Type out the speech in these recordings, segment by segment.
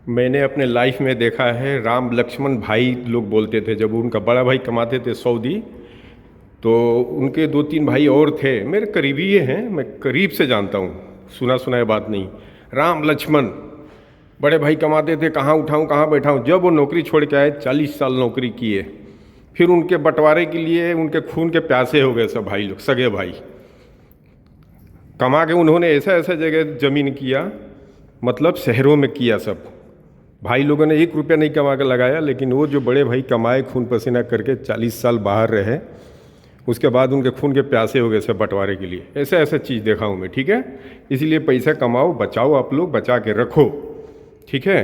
मैंने अपने लाइफ में देखा है, राम लक्ष्मण भाई लोग बोलते थे। जब उनका बड़ा भाई कमाते थे सऊदी, तो उनके दो तीन भाई और थे, मेरे करीबी ये हैं, मैं करीब से जानता हूँ, सुना सुनाए बात नहीं। राम लक्ष्मण बड़े भाई कमाते थे, कहाँ उठाऊँ कहाँ बैठाऊँ। जब वो नौकरी छोड़ के आए, 40 साल नौकरी किए, फिर उनके बंटवारे के लिए उनके खून के प्यासे हो गए सब भाई लोग, सगे भाई। कमा के उन्होंने ऐसा ऐसा जगह ज़मीन किया, मतलब शहरों में किया सब। भाई लोगों ने 1 रुपया नहीं कमा के लगाया, लेकिन वो जो बड़े भाई कमाए खून पसीना करके, 40 साल बाहर रहे, उसके बाद उनके खून के प्यासे हो गए सब बंटवारे के लिए। ऐसा ऐसा चीज़ देखा हूँ मैं, ठीक है। इसीलिए पैसा कमाओ, बचाओ, आप लोग बचा के रखो, ठीक है।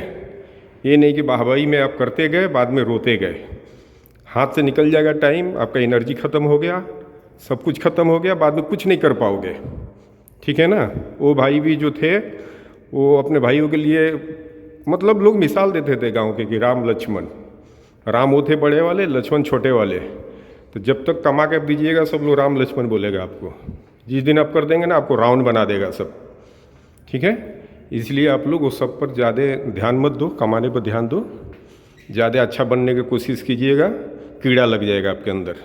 ये नहीं कि वाहवाही में आप करते गए, बाद में रोते गए। हाथ से निकल जाएगा टाइम, आपका एनर्जी ख़त्म हो गया, सब कुछ ख़त्म हो गया, बाद में कुछ नहीं कर पाओगे, ठीक है ना। वो भाई भी जो थे, वो अपने भाइयों के लिए, मतलब लोग मिसाल देते थे गांव के कि राम लक्ष्मण, राम वो थे बड़े वाले, लक्ष्मण छोटे वाले। तो जब तक कमा के दीजिएगा, सब लोग राम लक्ष्मण बोलेगा आपको। जिस दिन आप कर देंगे ना, आपको रावण बना देगा सब, ठीक है। इसलिए आप लोग उस सब पर ज़्यादा ध्यान मत दो, कमाने पर ध्यान दो, ज़्यादा अच्छा बनने की कोशिश कीजिएगा, कीड़ा लग जाएगा आपके अंदर।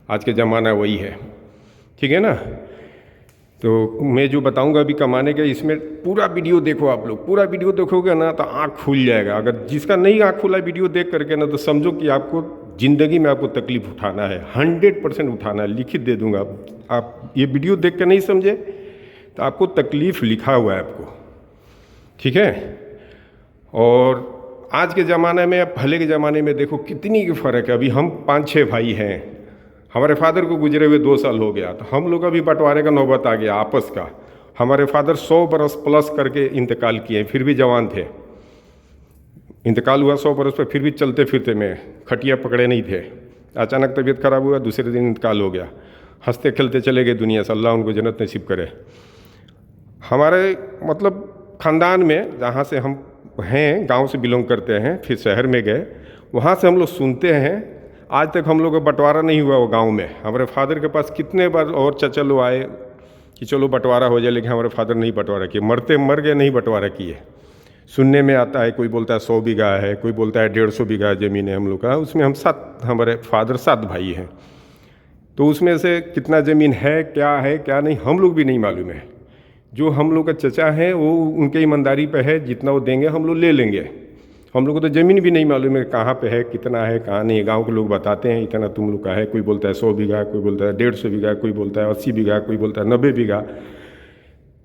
आज के ज़माना वही है, ठीक है ना। तो मैं जो बताऊंगा अभी कमाने के, इसमें पूरा वीडियो देखो आप लोग। पूरा वीडियो देखोगे ना तो आँख खुल जाएगा। अगर जिसका नहीं आँख खुला वीडियो देख करके ना, तो समझो कि आपको ज़िंदगी में आपको तकलीफ़ उठाना है, 100% उठाना है। लिखित दे दूंगा। आप ये वीडियो देख कर नहीं समझे तो आपको तकलीफ़ लिखा हुआ है आपको, ठीक है। और आज के ज़माने में, पहले के ज़माने में देखो कितनी की फ़र्क है। अभी हम 5-6 भाई हैं, हमारे फादर को गुजरे हुए 2 साल हो गया, तो हम लोग अभी बंटवारे का नौबत आ गया आपस का। हमारे फादर 100 बरस प्लस करके इंतकाल किए, फिर भी जवान थे। इंतकाल हुआ 100 बरस पे, फिर भी चलते फिरते में, खटिया पकड़े नहीं थे। अचानक तबीयत खराब हुआ, दूसरे दिन इंतकाल हो गया। हंसते खेलते चले गए दुनिया से, अल्लाह उनको जन्नत नसीब करे। हमारे मतलब ख़ानदान में, जहाँ से हम हैं, गांव से बिलोंग करते हैं, फिर शहर में गए, वहाँ से हम लोग सुनते हैं, आज तक हम लोग का बंटवारा नहीं हुआ वो गांव में। हमारे फादर के पास कितने बार और चचा लोग आए कि चलो बंटवारा हो जाए, लेकिन हमारे फादर नहीं बंटवारा किए, मरते मर गए, नहीं बंटवारा किए। सुनने में आता है, कोई बोलता है 100 बीघा है, कोई बोलता है 150 बीघा ज़मीन है हम लोग का। उसमें हम 7, हमारे फादर 7 भाई हैं, तो उसमें से कितना ज़मीन है, क्या नहीं, हम लोग भी नहीं मालूम है। जो हम लोग का चचा हैं, वो उनके ईमानदारी पे है, जितना वो देंगे हम लोग ले लेंगे। हम लोग को तो ज़मीन भी नहीं मालूम है कहाँ पे है, कितना है, कहाँ नहीं। गांव के लोग बताते हैं इतना तुम लोग का है, कोई बोलता है 100 बीघा, कोई बोलता है 150 बीघा, कोई बोलता है 80 बीघा, कोई बोलता है 90 बीघा,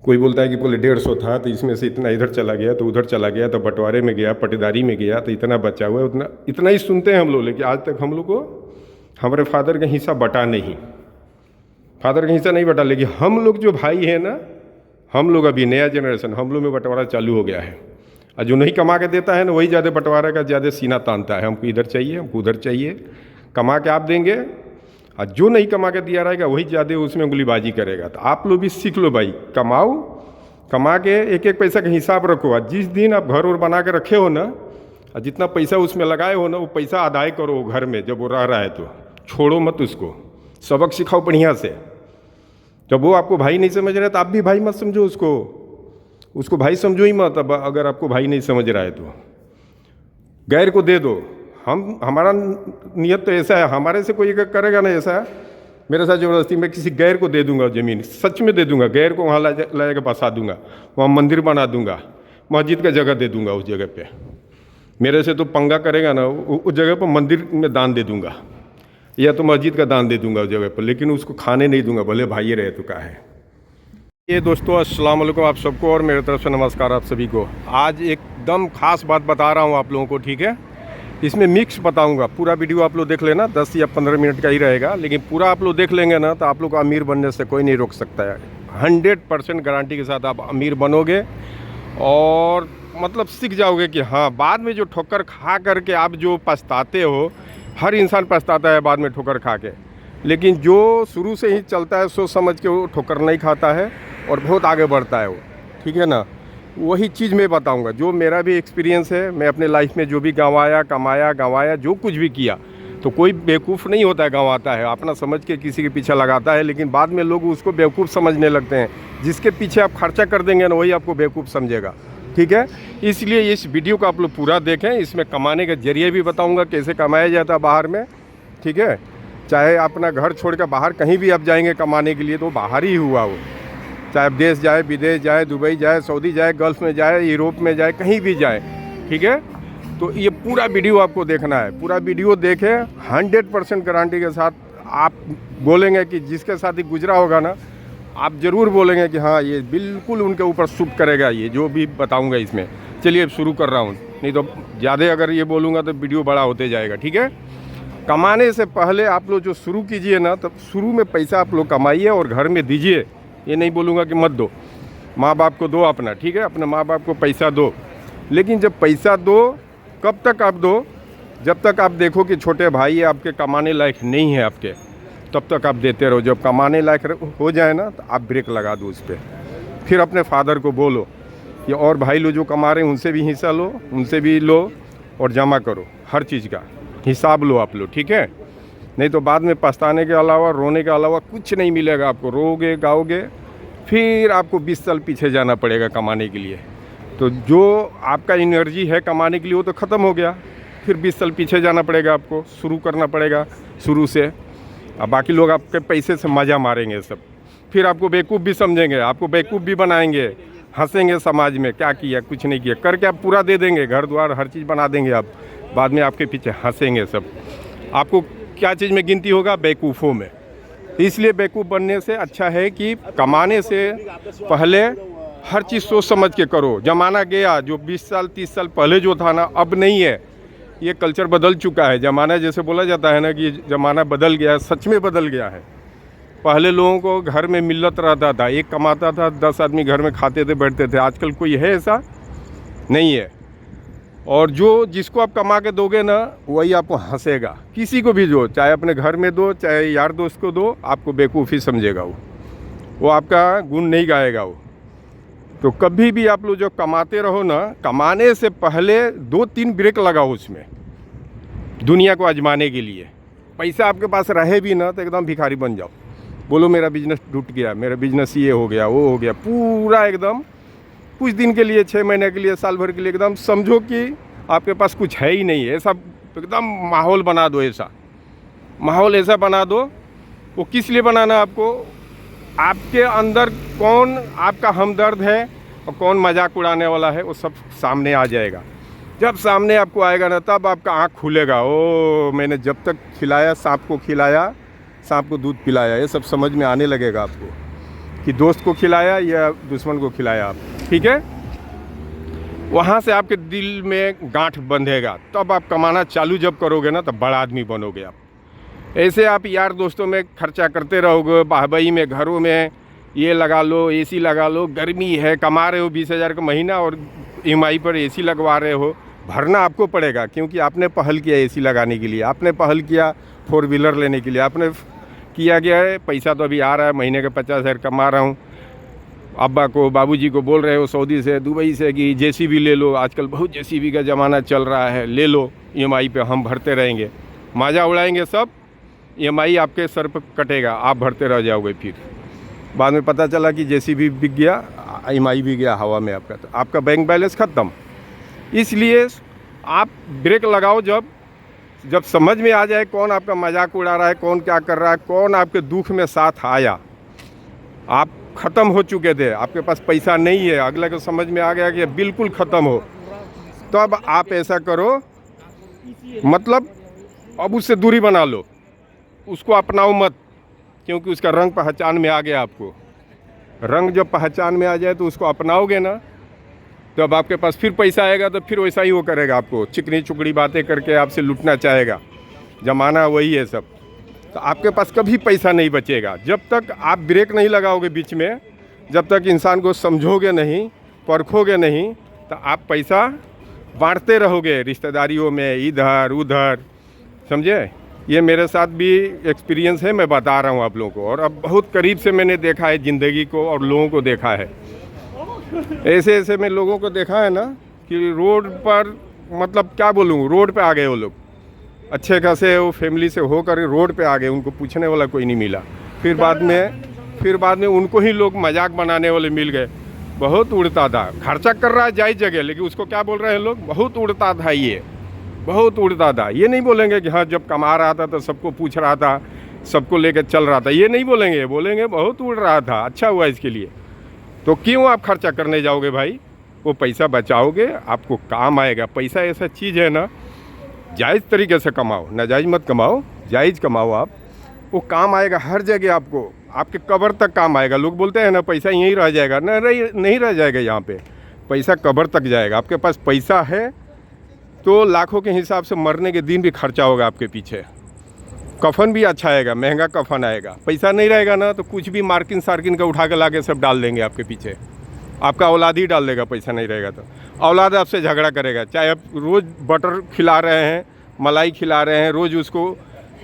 कोई बोलता है कि पहले 150 था तो इसमें से इतना इधर चला गया, तो उधर चला गया, तो बंटवारे में गया, पटेदारी में गया, तो इतना बचा हुआ है। इतना ही सुनते हैं हम लोग, लेकिन आज तक हम लोग को हमारे फादर का हिस्सा बटा नहीं, फादर का हिस्सा नहीं बटा। लेकिन हम लोग जो भाई हैं ना, हम लोग अभी नया जनरेशन, हम लोग में बंटवारा चालू हो गया है। और जो नहीं कमा के देता है ना, वही ज़्यादा बंटवारे का ज़्यादा सीना तानता है, हमको इधर चाहिए, हमको उधर चाहिए। कमा के आप देंगे, और जो नहीं कमा के दिया रहेगा वही ज़्यादा उसमें उंगलीबाजी करेगा। तो आप लोग भी सीख लो भाई, कमाओ, कमा के एक एक पैसा का हिसाब रखो। और जिस दिन आप घर और बना के रखे हो ना, और जितना पैसा उसमें लगाए हो ना, वो पैसा अदाय करो घर में। जब वो रह रहा है तो छोड़ो मत उसको, सबक सिखाओ बढ़िया से। जब वो आपको भाई नहीं समझ रहा है, तो आप भी भाई मत समझो उसको भाई समझो ही मत। अब अगर आपको भाई नहीं समझ रहा है तो गैर को दे दो। हमारा नियत तो ऐसा है, हमारे से कोई करेगा ना ऐसा मेरे साथ ज़बरदस्ती, मैं किसी गैर को दे दूंगा ज़मीन, सच में दे दूंगा। गैर को वहाँ ला के बसा दूंगा, वहाँ मंदिर बना दूंगा, मस्जिद का जगह दे दूंगा उस जगह पे। मेरे से तो पंगा करेगा ना, उस जगह पर मंदिर में दान दे दूंगा, या तो मस्जिद का दान दे दूंगा उस जगह पर, लेकिन उसको खाने नहीं दूंगा, भले भाई रहे तो क्या है। ये दोस्तों अस्सलाम वालेकुम आप सबको, और मेरे तरफ से नमस्कार आप सभी को। आज एकदम ख़ास बात बता रहा हूँ आप लोगों को, ठीक है। इसमें मिक्स बताऊँगा, पूरा वीडियो आप लोग देख लेना, 10 या 15 मिनट का ही रहेगा, लेकिन पूरा आप लोग देख लेंगे ना, तो आप लोग को अमीर बनने से कोई नहीं रोक सकता है। 100% गारंटी के साथ आप अमीर बनोगे, और मतलब सीख जाओगे कि हाँ, बाद में जो ठोकर खा करके आप जो पछताते हो, हर इंसान पछताता है बाद में ठोकर खा के, लेकिन जो शुरू से ही चलता है सोच समझ के, वो ठोकर नहीं खाता है और बहुत आगे बढ़ता है वो, ठीक है ना। वही चीज़ मैं बताऊंगा, जो मेरा भी एक्सपीरियंस है। मैं अपने लाइफ में जो भी गंवाया, कमाया, गंवाया, जो कुछ भी किया, तो कोई बेवकूफ़ नहीं होता है, गंवाता है, अपना समझ के किसी के पीछे लगाता है, लेकिन बाद में लोग उसको बेवकूफ़ समझने लगते हैं। जिसके पीछे आप खर्चा कर देंगे ना, वही आपको बेवकूफ़ समझेगा। ठीक है। इसलिए इस वीडियो को आप लोग पूरा देखें, इसमें कमाने के जरिए भी बताऊंगा कैसे कमाया जाता है बाहर में, ठीक है। चाहे अपना घर छोड़ कर बाहर कहीं भी आप जाएंगे कमाने के लिए तो बाहर ही हुआ वो, चाहे आप देश जाए, विदेश जाए, दुबई जाए, सऊदी जाए, गल्फ़ में जाए, यूरोप में जाए, कहीं भी जाए, ठीक है। तो ये पूरा वीडियो आपको देखना है, पूरा वीडियो देखें, 100% गारंटी के साथ आप बोलेंगे कि जिसके साथ ही गुजरा होगा ना, आप ज़रूर बोलेंगे कि हाँ ये बिल्कुल उनके ऊपर सूट करेगा, ये जो भी बताऊंगा इसमें। चलिए अब शुरू कर रहा हूँ, नहीं तो ज़्यादा अगर ये बोलूँगा तो वीडियो बड़ा होते जाएगा, ठीक है। कमाने से पहले आप लोग जो शुरू कीजिए ना, तब शुरू में पैसा आप लोग कमाइए और घर में दीजिए। ये नहीं बोलूँगा कि मत दो, माँ बाप को दो अपना, ठीक है, अपने माँ बाप को पैसा दो। लेकिन जब पैसा दो कब तक आप दो, जब तक आप देखो कि छोटे भाई आपके कमाने लायक नहीं है आपके, तब तक आप देते रहो। जब कमाने लायक हो जाए ना तो आप ब्रेक लगा दो उस पर। फिर अपने फादर को बोलो कि और भाई लोग जो कमा रहे हैं उनसे भी हिस्सा लो, उनसे भी लो और जमा करो, हर चीज़ का हिसाब लो आप लोग, ठीक है। नहीं तो बाद में पछताने के अलावा, रोने के अलावा कुछ नहीं मिलेगा आपको। रोगे गाओगे, फिर आपको 20 साल पीछे जाना पड़ेगा कमाने के लिए। तो जो आपका एनर्जी है कमाने के लिए वो तो ख़त्म हो गया, फिर 20 साल पीछे जाना पड़ेगा, आपको शुरू करना पड़ेगा शुरू से। अब बाकी लोग आपके पैसे से मज़ा मारेंगे सब, फिर आपको बेवकूफ़ भी समझेंगे, आपको बेवकूफ़ भी बनाएंगे, हंसेंगे समाज में, क्या किया, कुछ नहीं किया, करके आप पूरा दे देंगे, घर द्वार हर चीज़ बना देंगे आप, बाद में आपके पीछे हंसेंगे सब। आपको क्या चीज़ में गिनती होगा? बेवकूफ़ों में। इसलिए बेवकूफ़ बनने से अच्छा है कि कमाने से पहले हर चीज़ सोच समझ के करो। ज़माना गया, जो 20 साल 30 साल पहले जो था ना, अब नहीं है। ये कल्चर बदल चुका है। ज़माना जैसे बोला जाता है ना कि ज़माना बदल गया है, सच में बदल गया है। पहले लोगों को घर में मिल्लत रहता था, एक कमाता था, 10 आदमी घर में खाते थे, बैठते थे। आजकल कोई है ऐसा? नहीं है। और जो जिसको आप कमा के दोगे ना, वही आपको हंसेगा। किसी को भी दो, चाहे अपने घर में दो, चाहे यार दोस्त को दो, आपको बेवकूफ़ी समझेगा वो आपका गुण नहीं गाएगा वो। तो कभी भी आप लोग जो कमाते रहो ना, कमाने से पहले 2-3 ब्रेक लगाओ उसमें, दुनिया को आजमाने के लिए। पैसा आपके पास रहे भी ना तो एकदम भिखारी बन जाओ, बोलो मेरा बिजनेस टूट गया, मेरा बिजनेस ये हो गया, वो हो गया, पूरा एकदम कुछ दिन के लिए, 6 महीने के लिए, साल भर के लिए एकदम समझो कि आपके पास कुछ है ही नहीं है। ऐसा एकदम माहौल बना दो, ऐसा माहौल ऐसा बना दो। वो किस लिए बनाना आपको? आपके अंदर कौन आपका हमदर्द है और कौन मजाक उड़ाने वाला है, वो सब सामने आ जाएगा। जब सामने आपको आएगा ना, तब आपका आँख खुलेगा। ओ, मैंने जब तक खिलाया, सांप को खिलाया, सांप को दूध पिलाया, ये सब समझ में आने लगेगा आपको कि दोस्त को खिलाया या दुश्मन को खिलाया आप, ठीक है। वहाँ से आपके दिल में गांठ बंधेगा, तब आप कमाना चालू जब करोगे ना, तब बड़ा आदमी बनोगे आप। ऐसे आप यार दोस्तों में खर्चा करते रहोगे, बाहबई में, घरों में, ये लगा लो, एसी लगा लो, गर्मी है, कमा रहे हो 20,000 का महीना और EMI पर एसी लगवा रहे हो, भरना आपको पड़ेगा, क्योंकि आपने पहल किया एसी लगाने के लिए, आपने पहल किया 4 व्हीलर लेने के लिए, आपने किया गया है। पैसा तो अभी आ रहा है, महीने का 50,000 कमा रहा हूँ। अब्बा को, बाबूजी को बोल रहे हो सऊदी से, दुबई से कि JCB ले लो, आजकल बहुत JCB का ज़माना चल रहा है, ले लो, EMI पे हम भरते रहेंगे, मज़ा उड़ाएंगे सब, EMI आपके सर पर कटेगा, आप भरते रह जाओगे। फिर बाद में पता चला कि JCB बिक गया, EMI भी गया हवा में आपका, तो आपका बैंक बैलेंस ख़त्म। इसलिए आप ब्रेक लगाओ जब समझ में आ जाए कौन आपका मजाक उड़ा रहा है, कौन क्या कर रहा है, कौन आपके दुख में साथ आया। आप ख़त्म हो चुके थे, आपके पास पैसा नहीं है, अगले को समझ में आ गया कि बिल्कुल ख़त्म हो, तो अब आप ऐसा करो, मतलब अब उससे दूरी बना लो, उसको अपनाओ मत, क्योंकि उसका रंग पहचान में आ गया। आपको रंग जब पहचान में आ जाए तो उसको अपनाओगे ना, तो अब आपके पास फिर पैसा आएगा तो फिर वैसा ही वो करेगा, आपको चिकनी चुकड़ी बातें करके आपसे लूटना चाहेगा। ज़माना वही है सब। तो आपके पास कभी पैसा नहीं बचेगा जब तक आप ब्रेक नहीं लगाओगे बीच में, जब तक इंसान को समझोगे नहीं, परखोगे नहीं, तो आप पैसा बांटते रहोगे रिश्तेदारियों में, इधर उधर, समझे। ये मेरे साथ भी एक्सपीरियंस है, मैं बता रहा हूँ आप लोगों को, और अब बहुत करीब से मैंने देखा है ज़िंदगी को और लोगों को देखा है। ऐसे मैं लोगों को देखा है ना कि रोड पर, मतलब क्या बोलूँ, रोड पे आ गए वो लोग, अच्छे खासे वो फैमिली से होकर रोड पे आ गए, उनको पूछने वाला कोई नहीं मिला। फिर बाद में उनको ही लोग मजाक बनाने वाले मिल गए। बहुत उड़ता था। खर्चा कर रहा है जायज़ जगह, लेकिन उसको क्या बोल रहे हैं लोग, बहुत उड़ता था, ये बहुत उड़ता था। ये नहीं बोलेंगे कि हाँ जब कमा रहा था तो सबको पूछ रहा था, सबको लेकर चल रहा था, ये नहीं बोलेंगे, बोलेंगे बहुत उड़ रहा था, अच्छा हुआ इसके लिए। तो क्यों आप खर्चा करने जाओगे भाई? वो पैसा बचाओगे, आपको काम आएगा। पैसा ऐसा चीज़ है ना, जायज़ तरीके से कमाओ, नाजायज़ मत कमाओ, जायज़ कमाओ आप, वो काम आएगा हर जगह आपको, आपके कब्र तक काम आएगा। लोग बोलते हैं ना पैसा यहीं रह जाएगा, नहीं रह जाएगा यहाँ पे, पैसा कब्र तक जाएगा। आपके पास पैसा है तो लाखों के हिसाब से मरने के दिन भी खर्चा होगा आपके पीछे। कफन भी अच्छा आएगा, महंगा कफन आएगा। पैसा नहीं रहेगा ना तो कुछ भी मार्किन सार्किन का उठा के ला के सब डाल देंगे आपके पीछे, आपका औलाद ही डाल देगा। पैसा नहीं रहेगा तो औलाद आपसे झगड़ा करेगा, चाहे आप रोज़ बटर खिला रहे हैं, मलाई खिला रहे हैं, रोज़ उसको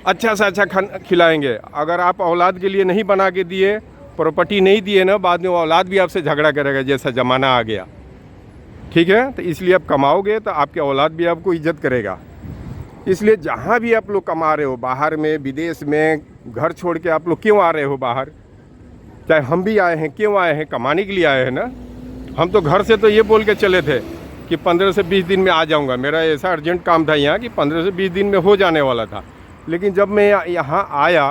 अच्छा से अच्छा खाना खिलाएंगे। अगर आप औलाद के लिए नहीं बना के दिए, प्रॉपर्टी नहीं दिए ना, बाद में वो औलाद भी आपसे झगड़ा करेगा, जैसा ज़माना आ गया। ठीक है, तो इसलिए आप कमाओगे तो आपके औलाद भी आपको इज्जत करेगा। इसलिए जहाँ भी आप लोग कमा रहे हो, बाहर में, विदेश में, घर छोड़ के आप लोग क्यों आ रहे हो बाहर? चाहे हम भी आए हैं, क्यों आए हैं? कमाने के लिए आए हैं ना। हम तो घर से तो ये बोल के चले थे कि 15 से 20 दिन में आ जाऊँगा। मेरा ऐसा अर्जेंट काम था यहाँ कि 15 से 20 दिन में हो जाने वाला था। लेकिन जब मैं यहाँ आया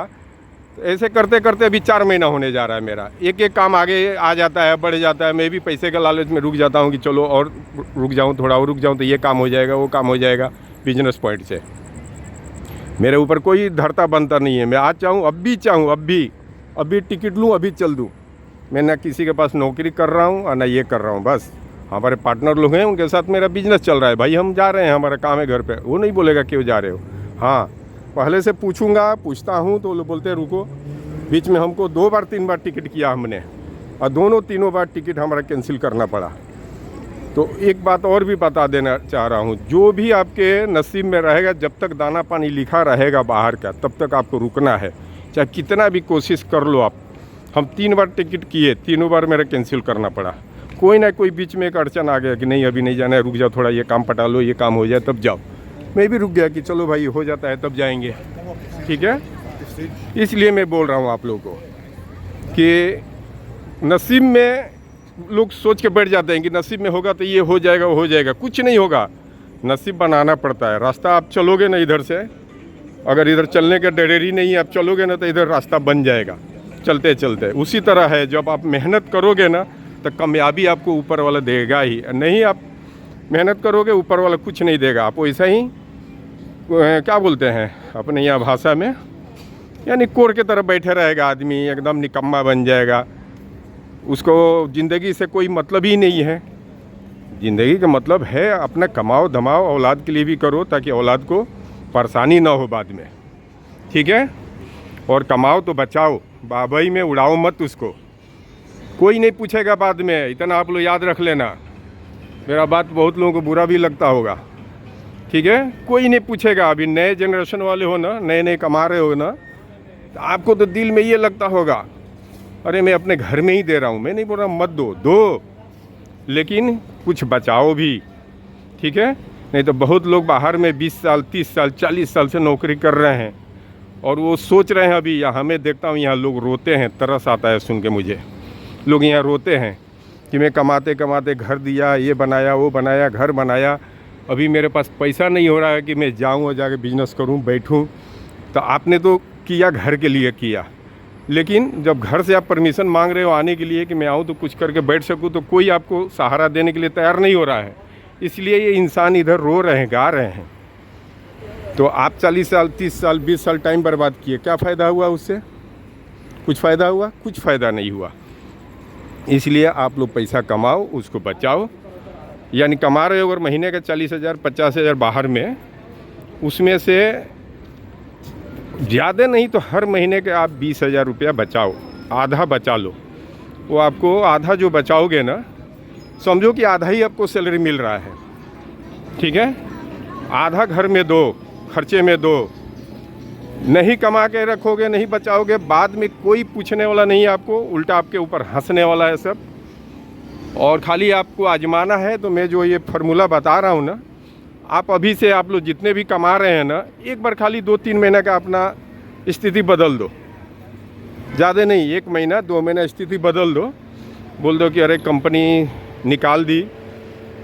तो ऐसे करते करते अभी 4 महीना होने जा रहा है मेरा। एक एक काम आगे आ जाता है, बढ़ जाता है। मैं भी पैसे का लालच में रुक जाता हूँ कि चलो और रुक जाऊँ, थोड़ा और रुक जाऊँ तो ये काम हो जाएगा, वो काम हो जाएगा। बिजनेस पॉइंट से मेरे ऊपर कोई धरता बनता नहीं है। मैं आज चाहूँ, अब भी चाहूँ, अभी टिकट लूँ, अभी चल दूँ। मैं ना किसी के पास नौकरी कर रहा हूँ और ना ये कर रहा हूँ। बस हमारे पार्टनर लोग हैं, उनके साथ मेरा बिजनेस चल रहा है। भाई हम जा रहे हैं, हमारा काम है घर पे। वो नहीं बोलेगा क्यों जा रहे हो। हाँ, पहले से पूछता हूँ तो लोग बोलते हैं रुको। बीच में हमको 2 बार 3 बार टिकट किया हमने, और दोनों तीनों बार टिकट हमारा कैंसिल करना पड़ा। तो एक बात और भी बता देना चाह रहा हूँ, जो भी आपके नसीब में रहेगा, जब तक दाना पानी लिखा रहेगा बाहर का, तब तक आपको रुकना है। चाहे कितना भी कोशिश कर लो आप। हम 3 बार टिकट किए, तीनों बार मेरा कैंसिल करना पड़ा। कोई ना कोई बीच में एक अड़चन आ गया कि नहीं अभी नहीं जाना है, रुक जाओ थोड़ा, ये काम पटा लो, ये काम हो जाए तब जाओ। मैं भी रुक गया कि चलो भाई हो जाता है तब जाएंगे। ठीक है, इसलिए मैं बोल रहा हूँ आप लोगों को कि नसीब में लोग सोच के बैठ जाते हैं कि नसीब में होगा तो ये हो जाएगा, वो हो जाएगा। कुछ नहीं होगा, नसीब बनाना पड़ता है। रास्ता आप चलोगे ना इधर से, अगर इधर चलने का डरेरी नहीं है, आप चलोगे ना तो इधर रास्ता बन जाएगा चलते चलते। उसी तरह है, जब आप मेहनत करोगे ना तो कामयाबी आपको ऊपर वाला देगा ही। नहीं आप मेहनत करोगे, ऊपर वाला कुछ नहीं देगा। आप वैसा ही क्या बोलते हैं अपने यहाँ भाषा में, यानी कोर के तरफ बैठे रहेगा आदमी, एकदम निकम्मा बन जाएगा। उसको ज़िंदगी से कोई मतलब ही नहीं है। ज़िंदगी का मतलब है अपना कमाओ धमाओ, औलाद के लिए भी करो ताकि औलाद को परेशानी ना हो बाद में। ठीक है, और कमाओ तो बचाओ, बाबाई में उड़ाओ मत उसको। कोई नहीं पूछेगा बाद में, इतना आप लोग याद रख लेना। मेरा बात बहुत लोगों को बुरा भी लगता होगा। ठीक है, कोई नहीं पूछेगा। अभी नए जनरेशन वाले हो ना, नए नए कमा रहे हो ना, तो आपको तो दिल में ये लगता होगा अरे मैं अपने घर में ही दे रहा हूँ। मैं नहीं बोल रहा मत दो, लेकिन कुछ बचाओ भी। ठीक है, नहीं तो बहुत लोग बाहर में 20 साल 30 साल 40 साल से नौकरी कर रहे हैं और वो सोच रहे हैं अभी यहाँ मैं देखता हूँ यहाँ लोग रोते हैं, तरस आता है सुन के मुझे। लोग यहाँ रोते हैं कि मैं कमाते कमाते घर दिया, ये बनाया, वो बनाया, घर बनाया, अभी मेरे पास पैसा नहीं हो रहा है कि मैं जाऊँ और जाके बिजनेस करूँ, बैठूँ। तो आपने तो किया, घर के लिए किया, लेकिन जब घर से आप परमिशन मांग रहे हो आने के लिए कि मैं आऊँ तो कुछ करके बैठ सकूँ, तो कोई आपको सहारा देने के लिए तैयार नहीं हो रहा है। इसलिए ये इंसान इधर रो रहे हैं, गा रहे हैं। तो आप 40 साल 30 साल 20 साल टाइम बर्बाद किए, क्या फ़ायदा हुआ उससे? कुछ फ़ायदा हुआ? कुछ फ़ायदा नहीं हुआ। इसलिए आप लोग पैसा कमाओ, उसको बचाओ। यानी कमा रहे हो अगर महीने का 40,000 50,000 बाहर में, उसमें से ज़्यादा नहीं तो हर महीने के आप 20,000 रुपया बचाओ, आधा बचा लो। वो आपको आधा जो बचाओगे ना, समझो कि आधा ही आपको सैलरी मिल रहा है। ठीक है, आधा घर में दो, खर्चे में दो। नहीं कमा के रखोगे, नहीं बचाओगे, बाद में कोई पूछने वाला नहीं है आपको, उल्टा आपके ऊपर हंसने वाला है सब। और खाली आपको आजमाना है। तो मैं जो ये फार्मूला बता रहा हूँ ना, आप अभी से आप लोग जितने भी कमा रहे हैं ना, एक बार खाली 2-3 महीने का अपना स्थिति बदल दो। ज़्यादा नहीं, 1 महीना 2 महीना स्थिति बदल दो। बोल दो कि अरे कंपनी निकाल दी,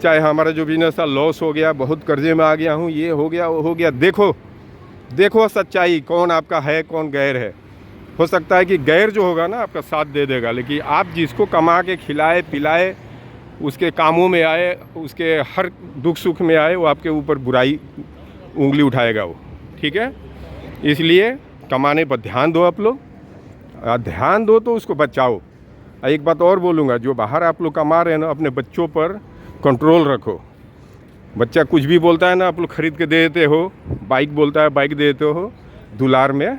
चाहे हमारा जो बिजनेस था लॉस हो गया, बहुत कर्जे में आ गया हूँ, ये हो गया वो हो गया। देखो देखो सच्चाई, कौन आपका है कौन गैर है। हो सकता है कि गैर जो होगा ना आपका साथ दे देगा, लेकिन आप जिसको कमा के खिलाए पिलाए, उसके कामों में आए, उसके हर दुख सुख में आए, वो आपके ऊपर बुराई उंगली उठाएगा वो। ठीक है, इसलिए कमाने पर ध्यान दो आप लोग, ध्यान दो तो उसको बचाओ। एक बात और बोलूँगा, जो बाहर आप लोग कमा रहे हैं ना, अपने बच्चों पर कंट्रोल रखो। बच्चा कुछ भी बोलता है ना, आप लोग खरीद के दे देते हो, बाइक बोलता है बाइक दे देते हो, दुलार में।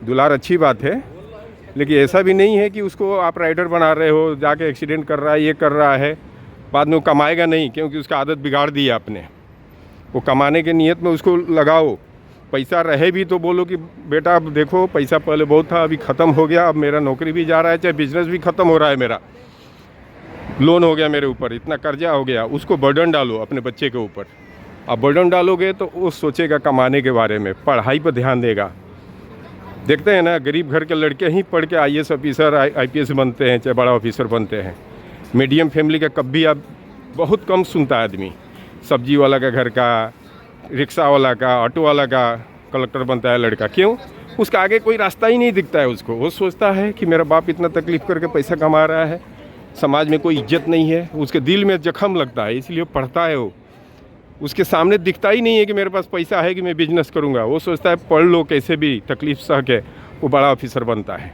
दुलार अच्छी बात है, लेकिन ऐसा भी नहीं है कि उसको आप राइडर बना रहे हो, जाके एक्सीडेंट कर रहा है, ये कर रहा है, बाद में वो कमाएगा नहीं, क्योंकि उसका आदत बिगाड़ दी है आपने। वो कमाने के नियत में उसको लगाओ। पैसा रहे भी तो बोलो कि बेटा अब देखो पैसा पहले बहुत था, अभी ख़त्म हो गया, अब मेरा नौकरी भी जा रहा है, चाहे बिजनेस भी ख़त्म हो रहा है, मेरा लोन हो गया मेरे ऊपर, इतना कर्जा हो गया। उसको बर्डन डालो अपने बच्चे के ऊपर। अब बर्डन डालोगे तो वो सोचेगा कमाने के बारे में, पढ़ाई पर ध्यान देगा। देखते हैं ना, गरीब घर के लड़के ही पढ़ के IAS ऑफिसर IPS बनते हैं, चाहे बड़ा ऑफिसर बनते हैं। मीडियम फैमिली का कभी आप बहुत कम सुनता है आदमी। सब्जी वाला का घर का, रिक्शा वाला का, ऑटो वाला का कलेक्टर बनता है लड़का। क्यों? उसका आगे कोई रास्ता ही नहीं दिखता है उसको। वो सोचता है कि मेरा बाप इतना तकलीफ़ करके पैसा कमा रहा है, समाज में कोई इज्जत नहीं है, उसके दिल में जख्म लगता है, इसलिए वो पढ़ता है। वो उसके सामने दिखता ही नहीं है कि मेरे पास पैसा है कि मैं बिजनेस करूंगा। वो सोचता है पढ़ लो कैसे भी, तकलीफ सह के वो बड़ा ऑफिसर बनता है।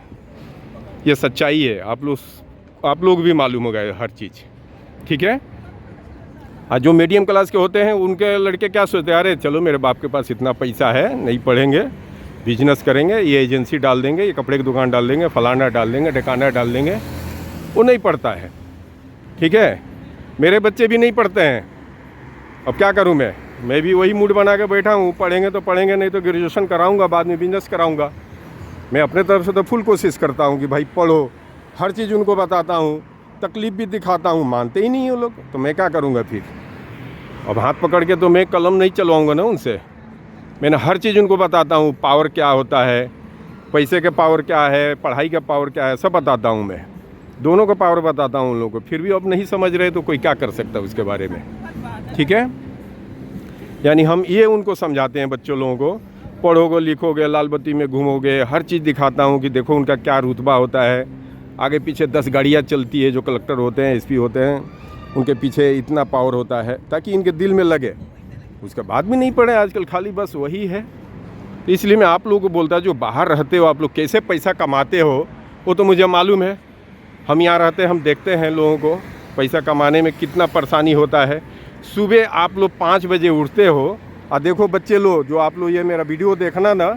ये सच्चाई है, आप लोग भी मालूम होगा हर चीज़। ठीक है। और जो मीडियम क्लास के होते हैं उनके लड़के क्या सोचते हैं, अरे चलो मेरे बाप के पास इतना पैसा है, नहीं पढ़ेंगे, बिजनेस करेंगे, ये एजेंसी डाल देंगे, ये कपड़े की दुकान डाल देंगे, फलाना डाल देंगे, ढकाना डाल देंगे। वो नहीं पढ़ता है। ठीक है, मेरे बच्चे भी नहीं पढ़ते हैं। अब क्या करूं मैं भी वही मूड बना के बैठा हूं, पढ़ेंगे तो पढ़ेंगे, नहीं तो ग्रेजुएशन कराऊंगा, बाद में बिजनेस कराऊंगा। मैं अपने तरफ से तो फुल कोशिश करता हूं कि भाई पढ़ो, हर चीज़ उनको बताता हूं, तकलीफ़ भी दिखाता हूं, मानते ही नहीं है वो लोग, तो मैं क्या करूंगा फिर। अब हाथ पकड़ के तो मैं कलम नहीं चलवाऊँगा ना उनसे। मैंने हर चीज़ उनको बताता हूँ, पावर क्या होता है, पैसे का पावर क्या है, पढ़ाई का पावर क्या है, सब बताता हूँ मैं। दोनों का पावर बताता हूँ उन लोगों को। फिर भी अब नहीं समझ रहे तो कोई क्या कर सकता है उसके बारे में। ठीक है, यानी हम ये उनको समझाते हैं बच्चों लोगों को, पढ़ोगे लिखोगे, लाल बत्ती में घूमोगे, हर चीज़ दिखाता हूँ कि देखो उनका क्या रुतबा होता है, आगे पीछे 10 गाड़ियाँ चलती है, जो कलेक्टर होते हैं, SP होते हैं, उनके पीछे इतना पावर होता है, ताकि इनके दिल में लगे। उसके बाद भी नहीं पढ़े आजकल, खाली बस वही है। तो इसलिए मैं आप लोगों को बोलता, जो बाहर रहते हो आप लोग कैसे पैसा कमाते हो वो तो मुझे मालूम है। हम यहाँ रहते हैं, हम देखते हैं लोगों को पैसा कमाने में कितना परेशानी होता है। सुबह आप लोग 5 बजे उठते हो, और देखो बच्चे लोग जो आप लोग ये मेरा वीडियो देखना ना,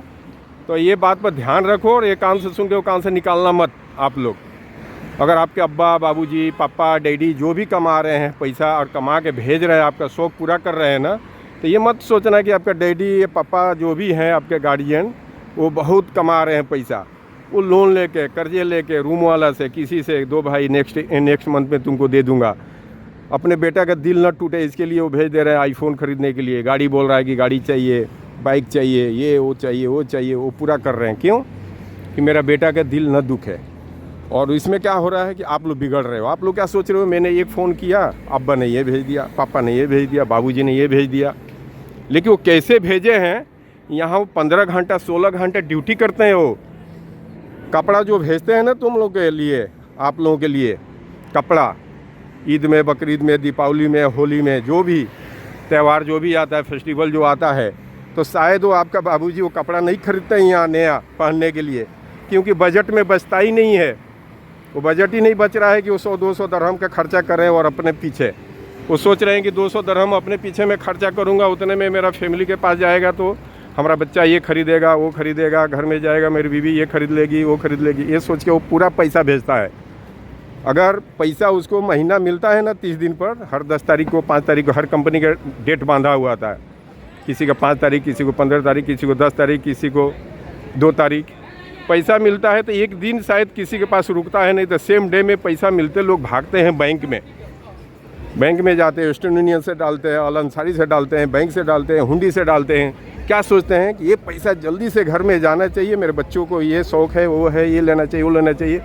तो ये बात पर ध्यान रखो, और ये कान से सुन के वो कान से निकालना मत आप लोग। अगर आपके अब्बा बाबूजी पापा डैडी जो भी कमा रहे हैं पैसा और कमा के भेज रहे हैं, आपका शौक़ पूरा कर रहे हैं ना, तो ये मत सोचना कि आपका डैडी या पापा जो भी हैं आपके गार्जियन वो बहुत कमा रहे हैं पैसा। वो लोन लेके, कर्जे लेके, रूम वाला से, किसी से, दो भाई नेक्स्ट मंथ में तुमको दे दूंगा। अपने बेटा का दिल न टूटे इसके लिए वो भेज दे रहे हैं आईफोन खरीदने के लिए, गाड़ी बोल रहा है कि गाड़ी चाहिए, बाइक चाहिए, ये वो चाहिए, वो चाहिए, वो पूरा कर रहे हैं। क्यों? कि मेरा बेटा का दिल न दुखे। और इसमें क्या हो रहा है कि आप लोग बिगड़ रहे हो। आप लोग क्या सोच रहे हो, मैंने एक फ़ोन किया, अब्बा ने ये भेज दिया, पापा ने ये भेज दिया, बाबूजी ने ये भेज दिया। लेकिन वो कैसे भेजे हैं, यहाँ वो 15 घंटा 16 घंटे ड्यूटी करते हैं। वो कपड़ा जो भेजते हैं ना तुम लोग के लिए, आप लोगों के लिए कपड़ा, ईद में, बकरीद में, दीपावली में, होली में, जो भी त्यौहार जो भी आता है, फेस्टिवल जो आता है, तो शायद वो आपका बाबूजी वो कपड़ा नहीं खरीदते हैं यहाँ नया पहनने के लिए, क्योंकि बजट में बचता ही नहीं है। वो बजट ही नहीं बच रहा है कि वो 100-200 दरहम का खर्चा करें। और अपने पीछे वो सोच रहे हैं कि 200 दरहम अपने पीछे मैं खर्चा करूँगा, उतने में मेरा फैमिली के पास जाएगा, तो हमारा बच्चा ये खरीदेगा, वो खरीदेगा, घर में जाएगा, मेरी बीवी ये खरीद लेगी, वो खरीद लेगी, ये सोच के वो पूरा पैसा भेजता है। अगर पैसा उसको महीना मिलता है ना 30 दिन पर, हर 10 तारीख को, 5 तारीख को, हर कंपनी का डेट बांधा हुआ था, किसी का 5 तारीख, किसी को 15 तारीख, किसी को 10 तारीख, किसी को 2 तारीख पैसा मिलता है। तो एक दिन शायद किसी के पास रुकता है, नहीं तो सेम डे में पैसा मिलते लोग भागते हैं बैंक में जाते हैं, वेस्टर्न यूनियन से डालते हैं, अल अंसारी से डालते हैं, बैंक से डालते हैं, हुंडी से डालते हैं। क्या सोचते हैं कि ये पैसा जल्दी से घर में जाना चाहिए, मेरे बच्चों को ये शौक़ है, वो है, ये लेना चाहिए, वो लेना चाहिए,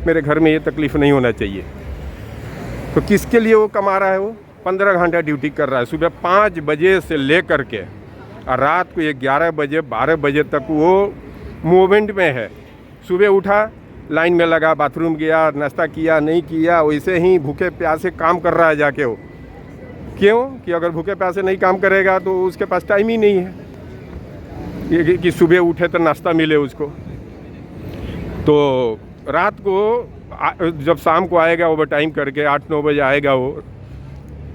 मेरे घर में ये तकलीफ़ नहीं होना चाहिए। तो किसके लिए वो कमा रहा है? वो 15 घंटा ड्यूटी कर रहा है, सुबह 5 बजे से ले कर के और रात को 11 बजे 12 बजे तक वो मूवमेंट में है। सुबह उठा, लाइन में लगा, बाथरूम गया, नाश्ता किया नहीं किया, वैसे ही भूखे प्यासे काम कर रहा है जाके वो। क्यों? कि अगर भूखे प्यासे नहीं काम करेगा तो उसके पास टाइम ही नहीं है ये कि सुबह उठे तो नाश्ता मिले उसको। तो रात को जब शाम को आएगा ओवर टाइम करके 8-9 बजे आएगा वो,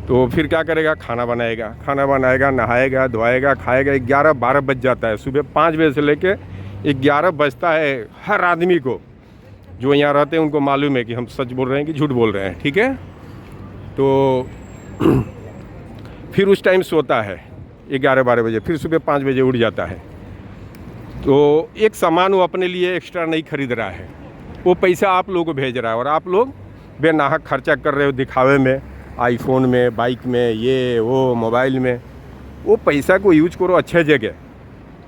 तो फिर क्या करेगा? खाना बनाएगा, नहाएगा, धोएगा, खाएगा। 11-12 बज जाता है। सुबह 5 बजे से लेके 11 बजता है। हर आदमी को जो यहाँ रहते हैं उनको मालूम है कि हम सच बोल रहे हैं कि झूठ बोल रहे हैं, ठीक है? तो फिर उस टाइम सोता है 11-12 बजे, फिर सुबह 5 बजे उठ जाता है। तो एक सामान वो अपने लिए एक्स्ट्रा नहीं खरीद रहा है, वो पैसा आप लोगों को भेज रहा है, और आप लोग बेनाहक खर्चा कर रहे हो दिखावे में, आईफोन में, बाइक में, ये वो मोबाइल में। वो पैसा को यूज करो अच्छे जगह,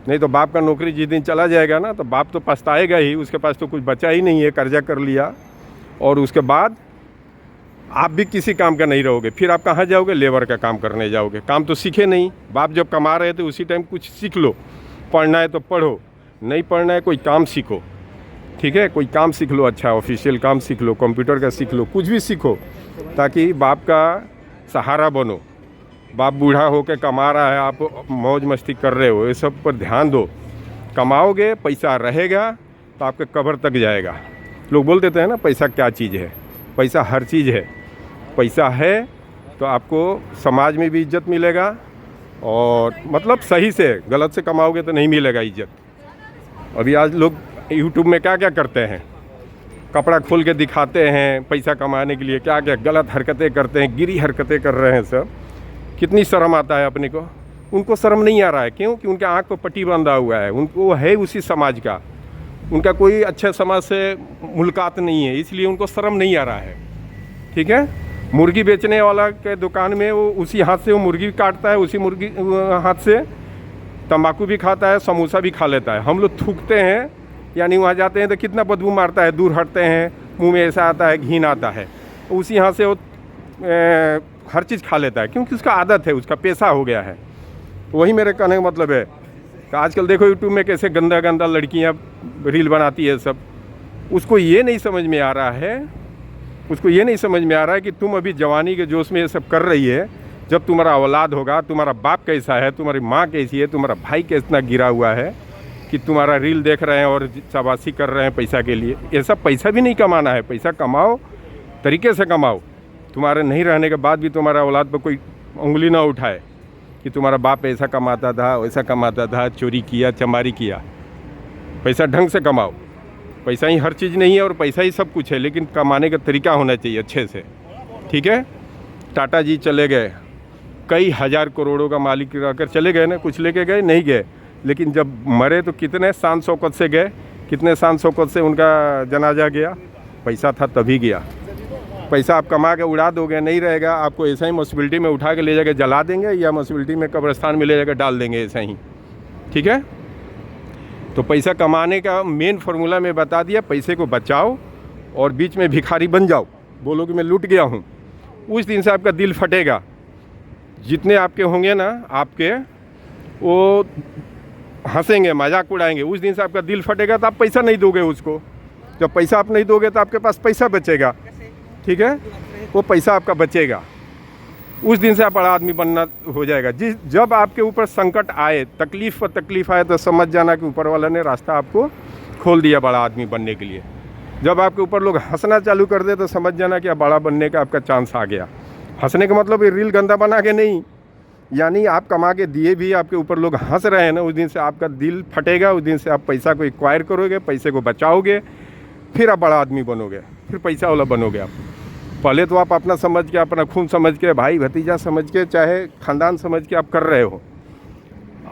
नहीं तो बाप का नौकरी जिस दिन चला जाएगा ना तो बाप तो पछताएगा ही। उसके पास तो कुछ बचा ही नहीं है, कर्जा कर लिया, और उसके बाद आप भी किसी काम का नहीं रहोगे। फिर आप कहाँ जाओगे? लेबर का काम करने जाओगे। काम तो सीखे नहीं। बाप जब कमा रहे थे उसी टाइम कुछ सीख लो। पढ़ना है तो पढ़ो, नहीं पढ़ना है कोई काम सीखो, ठीक है? कोई काम सीख लो, अच्छा ऑफिशियल काम सीख लो, कंप्यूटर का सीख लो, कुछ भी सीखो, ताकि बाप का सहारा बनो। बाप बूढ़ा होकर कमा रहा है, आप मौज मस्ती कर रहे हो, ये सब पर ध्यान दो। कमाओगे, पैसा रहेगा तो आपके कब्र तक जाएगा। लोग बोल देते हैं ना पैसा क्या चीज़ है। पैसा हर चीज़ है। पैसा है तो आपको समाज में भी इज्जत मिलेगा, और मतलब सही से, गलत से कमाओगे तो नहीं मिलेगा इज्जत। अभी आज लोग यूट्यूब में क्या क्या करते हैं, कपड़ा खोल के दिखाते हैं पैसा कमाने के लिए, क्या क्या गलत हरकतें करते हैं, गिरी हरकतें कर रहे हैं सब। कितनी शर्म आता है अपने को? उनको शर्म नहीं आ रहा है। क्यों? कि उनके आँख पर पट्टी बांधा हुआ है, उनको है उसी समाज का, उनका कोई अच्छे समाज से मुलाकात नहीं है, इसलिए उनको शर्म नहीं आ रहा है, ठीक है? मुर्गी बेचने वाला के दुकान में वो उसी हाथ से वो मुर्गी काटता है, उसी मुर्गी हाथ से तंबाकू भी खाता है, समोसा भी खा लेता है। हम लोग थूकते हैं, यानी वहाँ जाते हैं तो कितना बदबू मारता है, दूर हटते हैं, मुंह में ऐसा आता है, घिन आता है। उसी हाथ से वो हर चीज़ खा लेता है, क्योंकि उसका आदत है, उसका पेशा हो गया है। वही मेरे कहने का मतलब है कि आजकल देखो यूट्यूब में कैसे गंदा गंदा लड़कियाँ रील बनाती है सब। उसको ये नहीं समझ में आ रहा है, उसको ये नहीं समझ में आ रहा है कि तुम अभी जवानी के जोश में ये सब कर रही है। जब तुम्हारा औलाद होगा, तुम्हारा बाप कैसा है, तुम्हारी माँ कैसी है, तुम्हारा भाई कितना गिरा हुआ है कि तुम्हारा रील देख रहे हैं और शाबाशी कर रहे हैं पैसा के लिए। ये सब पैसा भी नहीं कमाना है। पैसा कमाओ, तरीके से कमाओ। तुम्हारे नहीं रहने के बाद भी तुम्हारा औलाद पर कोई उंगली ना उठाए कि तुम्हारा बाप ऐसा कमाता था, वैसा कमाता था, चोरी किया, चमारी किया। पैसा ढंग से कमाओ। पैसा ही हर चीज़ नहीं है और पैसा ही सब कुछ है, लेकिन कमाने का तरीका होना चाहिए अच्छे से, ठीक है? टाटा जी चले गए, कई हज़ार करोड़ों का मालिक रहकर चले गए ना, कुछ लेके गए नहीं गए, लेकिन जब मरे तो कितने शान शौकत से गए, कितने शान शौकत से उनका जनाजा गया। पैसा था तभी गया। पैसा आप कमा के उड़ा दोगे, नहीं रहेगा। आपको ऐसा ही म्यूनसिपैलिटी में उठा के ले जाकर जला देंगे, या म्यूनसिपैलिटी में कब्रिस्तान में ले जाकर डाल देंगे, ऐसा ही, ठीक है? तो पैसा कमाने का मेन फार्मूला मैं बता दिया। पैसे को बचाओ और बीच में भिखारी बन जाओ, बोलो कि मैं लूट गया हूँ। उस दिन से आपका दिल फटेगा। जितने आपके होंगे ना, आपके वो हंसेंगे, मजाक उड़ाएंगे। उस दिन से आपका दिल फटेगा तो आप पैसा नहीं दोगे उसको। जब पैसा आप नहीं दोगे तो आपके पास पैसा बचेगा, ठीक है? वो पैसा आपका बचेगा। उस दिन से आप बड़ा आदमी बनना हो जाएगा। जब आपके ऊपर संकट आए, तकलीफ़ पर तकलीफ़ आए, तो समझ जाना कि ऊपर वाला ने रास्ता आपको खोल दिया बड़ा आदमी बनने के लिए। जब आपके ऊपर लोग हंसना चालू कर दे तो समझ जाना कि अब बड़ा बनने का आपका चांस आ गया। हंसने का मतलब ये रील गंदा बना के नहीं, यानी आप कमा के दिए भी आपके ऊपर लोग हंस रहे हैं ना, उस दिन से आपका दिल फटेगा। उस दिन से आप पैसा को एक्वायर करोगे, पैसे को बचाओगे, फिर आप बड़ा आदमी बनोगे, फिर पैसा वाला बनोगे आप। पहले तो आप अपना समझ के, अपना खून समझ के, भाई भतीजा समझ के, चाहे ख़ानदान समझ के आप कर रहे हो।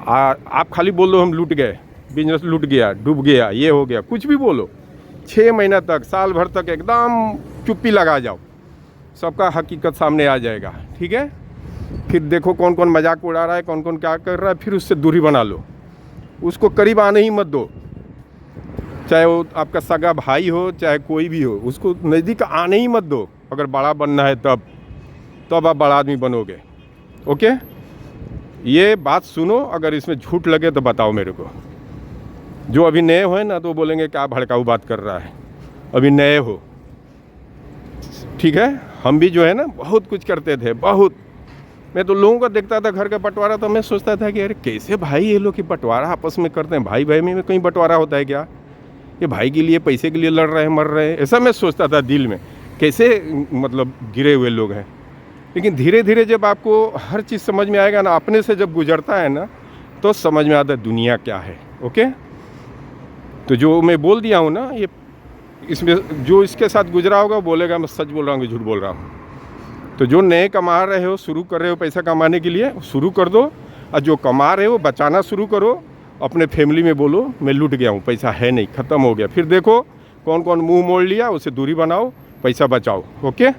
आप खाली बोल दो हम लूट गए, बिजनेस लूट गया, डूब गया, ये हो गया, कुछ भी बोलो। 6 महीना तक, साल भर तक एकदम चुप्पी लगा जाओ, सबका हकीकत सामने आ जाएगा, ठीक है? फिर देखो कौन कौन मजाक उड़ा रहा है, कौन कौन क्या कर रहा है, फिर उससे दूरी बना लो। उसको करीब आने ही मत दो, चाहे वो आपका सगा भाई हो, चाहे कोई भी हो, उसको नज़दीक आने ही मत दो। अगर बड़ा बनना है तब आप बड़ा आदमी बनोगे। ओके, ये बात सुनो, अगर इसमें झूठ लगे तो बताओ मेरे को। जो अभी नए हो ना तो बोलेंगे क्या भड़काऊ बात कर रहा है, अभी नए हो, ठीक है। हम भी जो है ना बहुत कुछ करते थे, बहुत। मैं तो लोगों का देखता था घर का बंटवारा, तो मैं सोचता था कि अरे कैसे भाई ये लोग की बंटवारा आपस में करते हैं, भाई भाई में कहीं बंटवारा होता है क्या, ये भाई के लिए पैसे के लिए लड़ रहे हैं, मर रहे हैं, ऐसा मैं सोचता था दिल में, कैसे मतलब गिरे हुए लोग हैं। लेकिन धीरे धीरे जब आपको हर चीज़ समझ में आएगा ना, अपने से जब गुजरता है ना, तो समझ में आता है दुनिया क्या है। ओके, तो जो मैं बोल दिया हूँ ना, ये इसमें जो इसके साथ गुजरा होगा बोलेगा मैं सच बोल रहा हूँ कि झूठ बोल रहा हूँ। तो जो नए कमा रहे हो, शुरू कर रहे हो पैसा कमाने के लिए, शुरू कर दो। और जो कमा रहे हो बचाना शुरू करो। अपने फैमिली में बोलो मैं लूट गया हूँ, पैसा है नहीं, ख़त्म हो गया। फिर देखो कौन कौन मुंह मोड़ लिया, उसे दूरी बनाओ, पैसा बचाओ। ओके,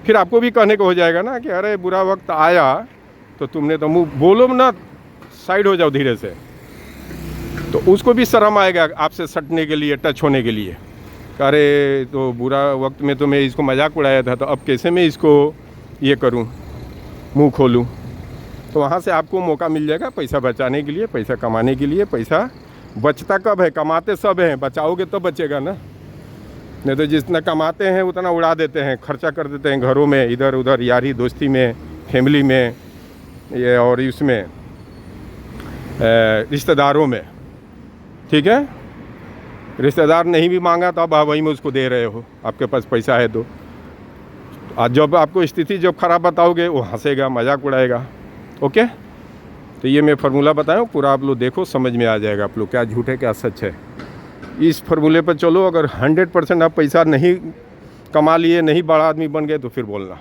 फिर आपको भी कहने को हो जाएगा ना कि अरे बुरा वक्त आया तो तुमने तो मुँह बोलो ना, साइड हो जाओ धीरे से, तो उसको भी शर्म आएगा आपसे सटने के लिए, टच होने के लिए। अरे तो बुरा वक्त में तो मैं इसको मजाक उड़ाया था, तो अब कैसे मैं इसको ये करूं, मुंह खोलूं। तो वहाँ से आपको मौका मिल जाएगा पैसा बचाने के लिए, पैसा कमाने के लिए। पैसा बचता कब है, कमाते सब हैं, बचाओगे तो बचेगा ना। नहीं तो जितना कमाते हैं उतना उड़ा देते हैं, खर्चा कर देते हैं घरों में, इधर उधर, यारी दोस्ती में, फैमिली में, ये और इसमें रिश्तेदारों में। ठीक है, रिश्तेदार नहीं भी मांगा तो आप वहीं में उसको दे रहे हो, आपके पास पैसा है तो। आज जब आपको स्थिति जब खराब बताओगे वो हंसेगा, मजाक उड़ाएगा। ओके, तो ये मैं फार्मूला बताया हूँ, पूरा आप लोग देखो, समझ में आ जाएगा आप लोग क्या झूठ है क्या सच है। इस फार्मूले पर चलो, अगर 100% आप पैसा नहीं कमा लिए, नहीं बड़ा आदमी बन गए तो फिर बोलना।